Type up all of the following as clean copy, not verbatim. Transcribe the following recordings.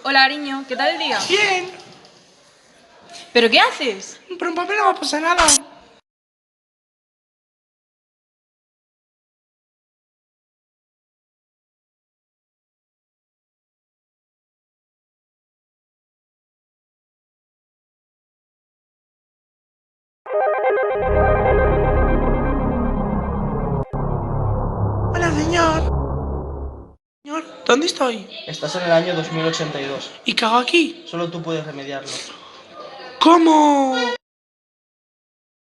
Hola, cariño, ¿qué tal el día? Bien, ¿Pero qué haces? pero en papel no pasa nada. Hola, señor. Señor, ¿dónde estoy? Estás en el año 2082. ¿Y qué hago aquí? Solo tú puedes remediarlo. ¿Cómo?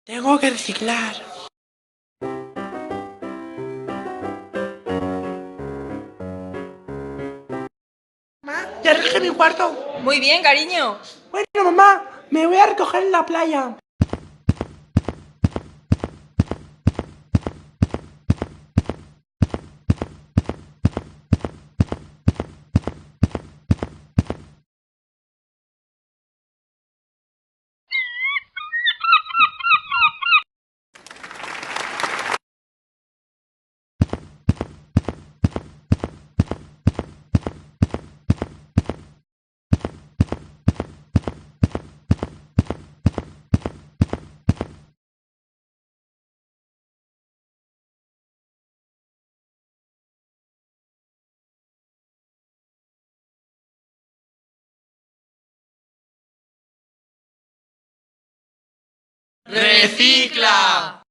Tengo que reciclar. Mamá, ya arreglé mi cuarto. Muy bien, cariño. Bueno, mamá, me voy a recoger en la playa. ¡Recicla!